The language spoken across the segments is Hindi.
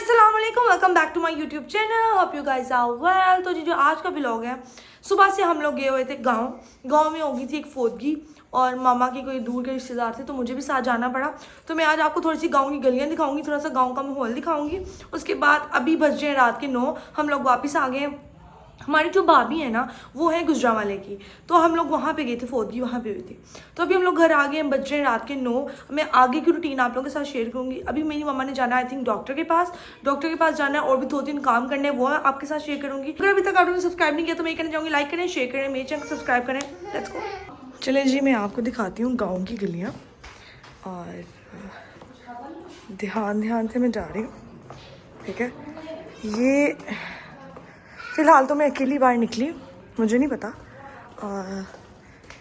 अस्सलाम वालेकुम, welcome back to my YouTube channel. Hope you guys are well. तो जी जो आज का व्लॉग है, सुबह से हम लोग गए हुए थे गांव में होगी थी एक फोदगी और मामा के कोई दूर के रिश्तेदार थे, तो मुझे भी साथ जाना पड़ा। तो मैं आज आपको थोड़ी सी गांव की गलियां दिखाऊंगी, थोड़ा सा गांव का माहौल दिखाऊंगी। उसके बाद अभी बज रहे हैं रात के 9, हम लोग वापस आ गए। हमारी जो भाभी है ना वो है गुजरांवाले की, तो हम लोग वहाँ पे गए थे, फोदगी वहाँ पे हुई थी। तो अभी हम लोग घर आ गए, हम बज रहे हैं रात के 9। मैं आगे की रूटीन आप लोगों के साथ शेयर करूँगी। अभी मेरी मम्मा ने जाना है आई थिंक डॉक्टर के पास जाना है, और भी 2-3 काम करने हैं, वो है आपके साथ शेयर करूँगी। अगर अभी तक आपने सब्सक्राइब नहीं किया तो मैं कहना चाहूँगी लाइक करें, शेयर करें, मेरे चैनल सब्सक्राइब करें। Let's go. चले जी, मैं आपको दिखाती हूँ गाँव की गलियाँ, और ध्यान से मैं जा रही हूँ, ठीक है। ये फ़िलहाल तो मैं अकेली बाहर निकली, मुझे नहीं पता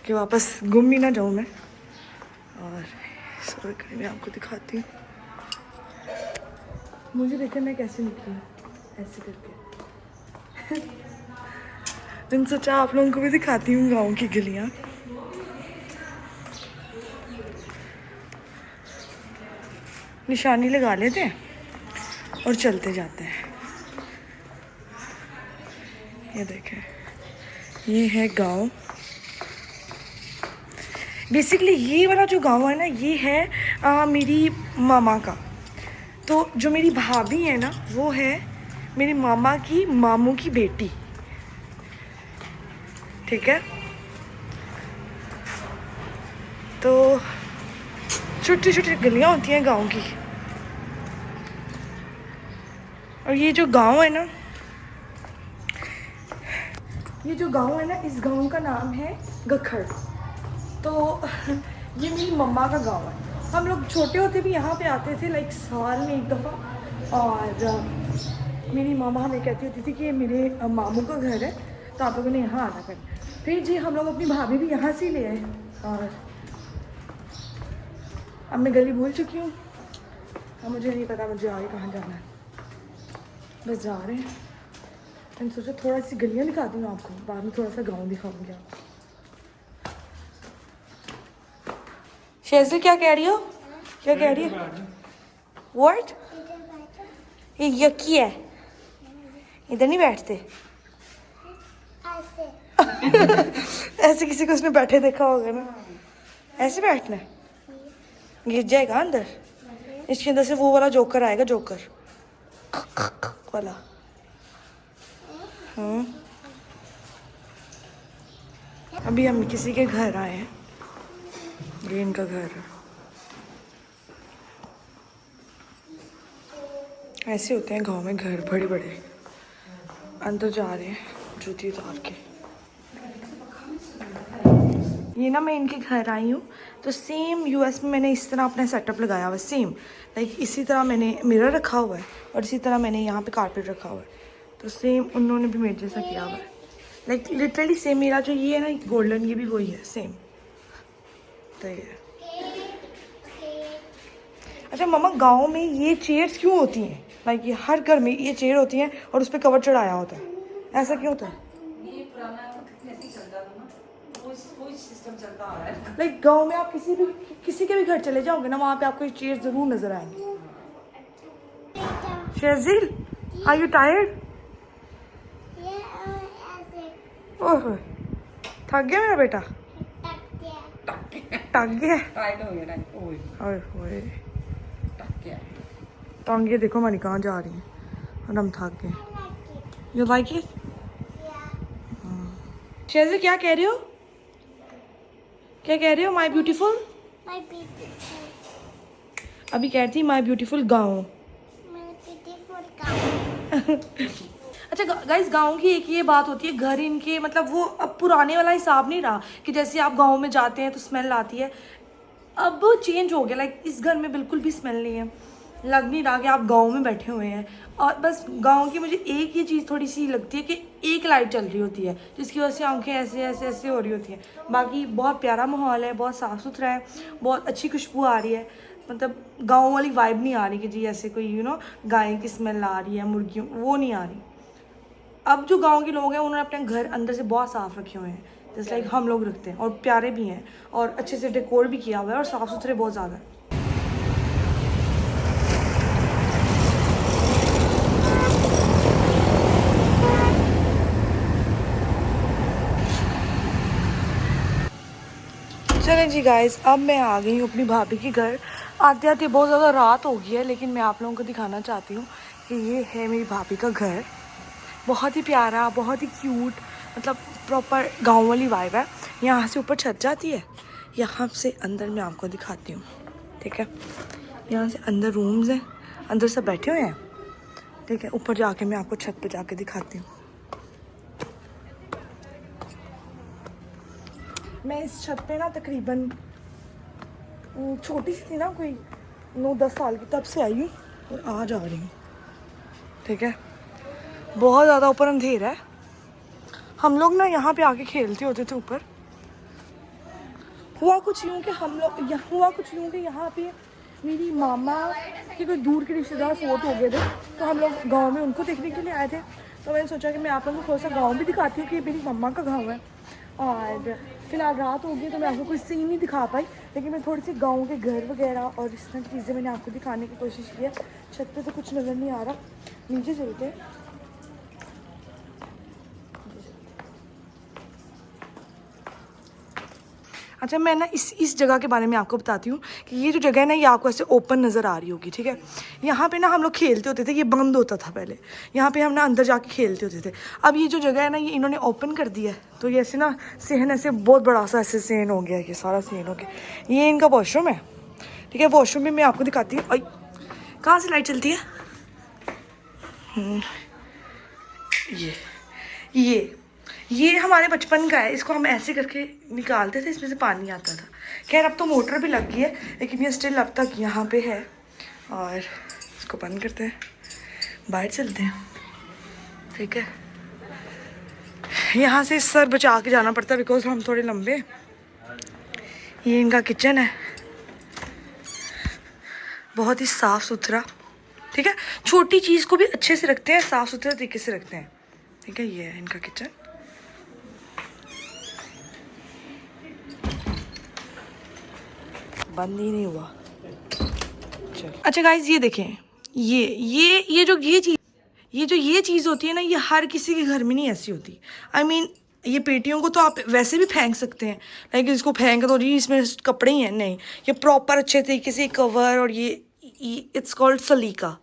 कि वापस गुम ही ना जाऊँ मैं। और सर कहीं मैं आपको दिखाती हूँ, मुझे देखे मैं कैसे निकली हूँ, ऐसे करके। मैंने सोचा आप लोगों को भी दिखाती हूँ गाँव की गलियाँ। निशानी लगा लेते हैं और चलते जाते हैं। ये देखें, ये है गांव। बेसिकली ये वाला जो गांव है ना, ये है मेरी मामा का। तो जो मेरी भाभी है ना, वो है मेरी मामा की मामू की बेटी, ठीक है। तो छोटी छोटी गलियां होती हैं गांव की। और ये जो गांव है ना, इस गांव का नाम है गखड़। तो ये मेरी मम्मा का गांव है। हम लोग छोटे होते भी यहाँ पे आते थे, लाइक साल में एक दफ़ा। और मेरी मामा हमें कहती होती थी कि ये मेरे मामू का घर है, तो आप लोगों ने यहाँ आना कर। फिर जी हम लोग अपनी भाभी भी यहाँ से ले आए, और अब मैं गली भूल चुकी हूँ। अब मुझे नहीं पता मुझे आगे कहाँ जाना है, बस जा रहे हैं। मैंने सोचा थोड़ा सी गलियाँ दिखाती हूँ आपको, बाद में थोड़ा सा गाँव दिखाऊँगी आपको। शेज़ी क्या कह रही हो? क्या कह रही है? व्हाट? ये यकी है, इधर नहीं बैठते। ऐसे किसी को उसने बैठे देखा होगा ना, ऐसे बैठना है। गिर जाएगा अंदर, इसके अंदर से वो वाला जोकर आएगा, जोकर वाला। अभी हम किसी के घर आए हैं, ये इनका घर है। ऐसे होते हैं गांव में घर, बड़े बड़े। अंदर जा रहे हैं जूती उतार के। ये ना मैं इनके घर आई हूँ, तो सेम यूएस में मैंने इस तरह अपना सेटअप लगाया हुआ है, सेम लाइक इसी तरह मैंने मिरर रखा हुआ है, और इसी तरह मैंने यहाँ पे कारपेट रखा हुआ है। तो सेम उन्होंने भी मेरे जैसा किया हुआ है, लाइक लिटरली सेम। मेरा जो ये है ना गोल्डन, ये भी वही है सेम। तो ये अच्छा मम्मा, गांव में ये चेयर्स क्यों होती हैं? लाइक ये हर घर में ये चेयर होती हैं और उस पर कवर चढ़ाया होता है, ऐसा क्यों होता है? ये पुराना चलता था ना, वो सिस्टम चलता आ रहा है। लाइक गांव में आप किसी के भी घर चले जाओगे ना, वहाँ पे आपको ये चेयर जरूर नजर आएंगे। शेज़िल, आर यू टायर्ड? ओह, थक गया मेरा बेटा, टक गया। टाइट हो गया, ओए ओए, टक गया। टांगे देखो हमारी कहाँ जा रही हैं, और हम थक गए। You like it? शेज़िल क्या कह रही हो? क्या कह रही हो? My beautiful? अभी कहती माय ब्यूटीफुल गाँव। अच्छा गाइस, गांव की एक ये बात होती है, घर इनके मतलब वो अब पुराने वाला हिसाब नहीं रहा कि जैसे आप गांव में जाते हैं तो स्मेल आती है। अब चेंज हो गया, लाइक इस घर में बिल्कुल भी स्मेल नहीं है, लग नहीं रहा कि आप गांव में बैठे हुए हैं। और बस गांव की मुझे एक ये चीज़ थोड़ी सी लगती है कि एक लाइट चल रही होती है, जिसकी वजह से आंखें ऐसे ऐसे ऐसे हो रही होती हैं। बाकी बहुत प्यारा माहौल है, बहुत साफ़ सुथरा है, बहुत अच्छी खुशबू आ रही है। मतलब गाँव वाली वाइब नहीं आ रही कि जी ऐसे कोई गाय की स्मेल आ रही है, मुर्गियों, वो नहीं आ रही। अब जो गांव के लोग हैं उन्होंने अपने घर अंदर से बहुत साफ़ रखे हुए हैं, जैसे लाइक हम लोग रखते हैं, और प्यारे भी हैं, और अच्छे से डेकोर भी किया हुआ है, और साफ़ सुथरे बहुत ज़्यादा है। चलें जी गाइस, अब मैं आ गई हूँ अपनी भाभी के घर। आते आते बहुत ज़्यादा रात हो गई है, लेकिन मैं आप लोगों को दिखाना चाहती हूँ कि ये है मेरी भाभी का घर। बहुत ही प्यारा, बहुत ही क्यूट, मतलब प्रॉपर गांव वाली वाइब है। यहाँ से ऊपर छत जाती है, यहाँ से अंदर मैं आपको दिखाती हूँ, ठीक है। यहाँ से अंदर रूम्स हैं, अंदर सब बैठे हुए हैं, ठीक है। ऊपर जाके मैं आपको छत पे जाके दिखाती हूँ। मैं इस छत पे ना तकरीबन छोटी सी थी ना, कोई 9-10 साल की, तब से आई हूँ और आज आ रही हूँ, ठीक है। बहुत ज़्यादा ऊपर अंधेरा है। हम लोग ना यहाँ पे आके खेलते होते थे ऊपर। हुआ कुछ यूँ कि यहाँ पे मेरी मामा के कोई दूर के रिश्तेदार फोर्ट हो गए थे, तो हम लोग गांव में उनको देखने के लिए आए थे। तो मैंने सोचा कि मैं आप लोगों को थोड़ा सा गांव भी दिखाती हूँ कि मेरी मम्मा का गांव है। और फिलहाल रात हो गई तो मैं आपको कोई सीन नहीं दिखा पाई, लेकिन मैं थोड़ी सी गाँव के घर वगैरह और इस तरह की चीज़ें मैंने आपको दिखाने की कोशिश की है। छत पे तो कुछ नज़र नहीं आ रहा, नीचे चलते हैं। अच्छा, मैं ना इस जगह के बारे में आपको बताती हूँ कि ये जो जगह है ना, ये आपको ऐसे ओपन नज़र आ रही होगी, ठीक है। यहाँ पे ना हम लोग खेलते होते थे, ये बंद होता था पहले। यहाँ पे हम ना अंदर जाके खेलते होते थे। अब ये जो जगह है ना, ये इन्होंने ओपन कर दिया है, तो ये ऐसे ना सहन ऐसे बहुत बड़ा सा ऐसे सहन हो गया, ये सारा सहन हो गया। ये इनका वॉशरूम है, ठीक है। वॉशरूम में मैं आपको दिखाती हूँ। कहाँ से लाइट चलती है? ये हमारे बचपन का है। इसको हम ऐसे करके निकालते थे, इसमें से पानी आता था। खैर अब तो मोटर भी लग गई है, लेकिन ये स्टिल अब तक यहाँ पे है। और इसको बंद करते हैं, बाहर चलते हैं, ठीक है। यहाँ से सर बचा के जाना पड़ता है, बिकॉज हम थोड़े लंबे। ये इनका किचन है, बहुत ही साफ़ सुथरा, ठीक है। छोटी चीज़ को भी अच्छे से रखते हैं, साफ़ सुथरे तरीके से रखते हैं, ठीक है। ये है इनका किचन। बंद ही नहीं हुआ, चल। अच्छा गाइस, ये देखें, ये चीज़ होती है ना, ये हर किसी के घर में नहीं ऐसी होती। I mean, ये पेटियों को तो आप वैसे भी फेंक सकते हैं, लाइक इसको फेंक दो जी, इसमें कपड़े ही हैं। नहीं, ये प्रॉपर अच्छे तरीके से कवर, और ये इट्स कॉल्ड सलीका,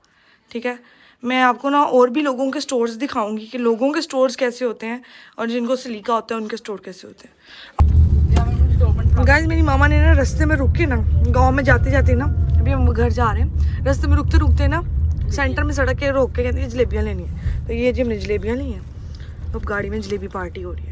ठीक है। मैं आपको ना और भी लोगों के स्टोर्स दिखाऊंगी कि लोगों के स्टोर्स कैसे होते हैं और जिनको सलीका होता है उनके स्टोर कैसे होते हैं। गाइस, मेरी मामा ने ना रास्ते में रुक के ना, गांव में जाते जाते ना, अभी हम घर जा रहे हैं, रास्ते में रुकते रुकते ना सेंटर में सड़क के रोक के कहती है जलेबियाँ लेनी है। तो ये जी हमने जलेबियाँ ली हैं, अब गाड़ी में जलेबी पार्टी हो रही है।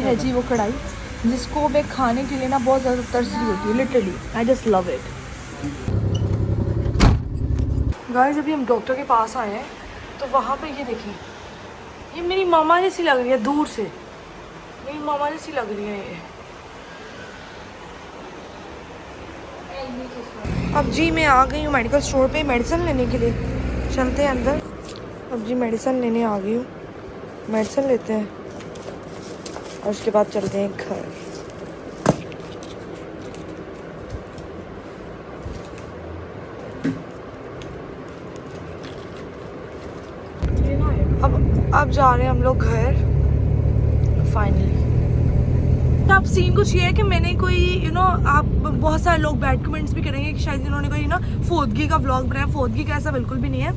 है जी वो कढ़ाई, जिसको मैं खाने के लिए ना बहुत ज़्यादा तरस रही होती है, literally I just love it. Guys, अभी हम डॉक्टर के पास आए हैं, तो वहाँ पे ये देखिए, ये मेरी मामा जैसी लग रही है, दूर से मेरी मामा जैसी लग रही है ये। अब जी मैं आ गई हूँ मेडिकल स्टोर पे मेडिसिन लेने के लिए, चलते हैं अंदर। अब जी मेडिसिन लेने आ गई हूँ, मेडिसिन लेते हैं और उसके बाद चलते हैं घर। अब जा रहे हैं हम लोग घर फाइनली। अब सीन कुछ ये है कि मैंने कोई आप बहुत सारे लोग बैड कमेंट्स भी करेंगे कि शायद इन्होंने कोई फोदगी का व्लॉग बनाया। फोदगी का ऐसा बिल्कुल भी नहीं है।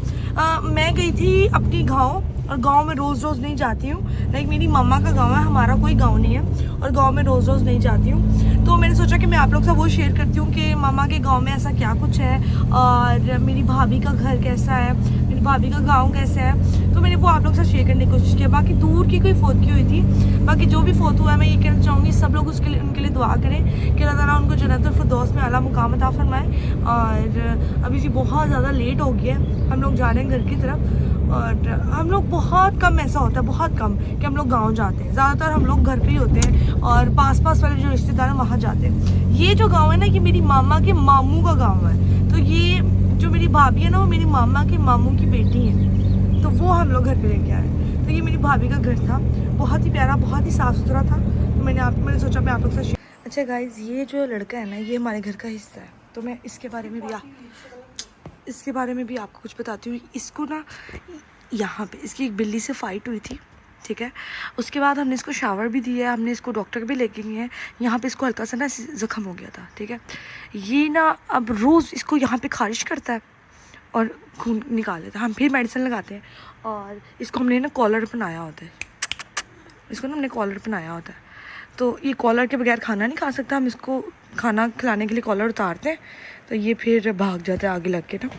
मैं गई थी अपनी गाँव, और गांव में रोज़ नहीं जाती हूँ। लाइक मेरी मम्मा का गांव है, हमारा कोई गांव नहीं है, और गांव में रोज़ नहीं जाती हूँ। तो मैंने सोचा कि मैं आप लोग से वो शेयर करती हूँ कि मामा के गांव में ऐसा क्या कुछ है, और मेरी भाभी का घर कैसा है, मेरी भाभी का गांव कैसा है। तो मैंने वो आप लोग से शेयर करने की कोशिश की। बाकी दूर की कोई फोतगी हुई थी, बाकी जो भी फोत हुआ है, मैं ये कहना चाहूँगी सब लोग उनके लिए दुआ करें कि अल्लाह ताला उनको जन्नतुल फिरदौस में आला मुकाम अता फरमाए। और अभी जी बहुत ज़्यादा लेट हो गया है, हम लोग जा रहे हैं घर की तरफ। और हम लोग बहुत कम ऐसा होता है, बहुत कम कि हम लोग गांव जाते हैं। ज़्यादातर हम लोग घर पे ही होते हैं, और पास वाले जो रिश्तेदार हैं वहाँ जाते हैं। ये जो गांव है ना, ये मेरी मामा के मामू का गांव है। तो ये जो मेरी भाभी है ना, वो मेरी मामा के मामू की बेटी है, तो वो हम लोग घर पे लेके आए। तो ये मेरी भाभी का घर था, बहुत ही प्यारा, बहुत ही साफ़ सुथरा था। तो मैंने सोचा मैं आप लोग से अच्छा गाइज़, ये जो लड़का है ना, ये हमारे घर का हिस्सा है। तो मैं इसके बारे में भी आपको कुछ बताती हूँ। इसको ना यहाँ पे इसकी एक बिल्ली से फ़ाइट हुई थी, ठीक है। उसके बाद हमने इसको शावर भी दिया, हमने इसको डॉक्टर भी लेके गए हैं। यहाँ पे इसको हल्का सा ना ज़ख्म हो गया था, ठीक है। ये ना अब रोज़ इसको यहाँ पे खारिश करता है और खून निकाल लेता है। हम फिर मेडिसिन लगाते हैं और इसको हमने ना कॉलर बनाया होता है, तो ये कॉलर के बगैर खाना नहीं खा सकता। हम इसको खाना खिलाने के लिए कॉलर उतारते हैं तो ये फिर भाग जाता है आगे लग के ना।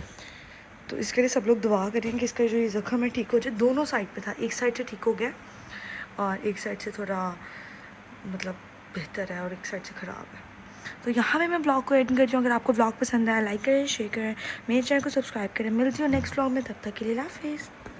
तो इसके लिए सब लोग दुआ करें कि इसका जो ये ज़ख्म है ठीक हो जाए। दोनों साइड पे था, एक साइड से ठीक हो गया और एक साइड से थोड़ा मतलब बेहतर है और एक साइड से ख़राब है। तो यहाँ पे मैं ब्लॉग को एंड करती हूँ। अगर आपको ब्लॉग पसंद आया लाइक करें, शेयर करें, मेरे चैनल को सब्सक्राइब करें। मिलती हूँ नेक्स्ट ब्लॉग में, तब तक के लिए अल्लाह हाफिज़।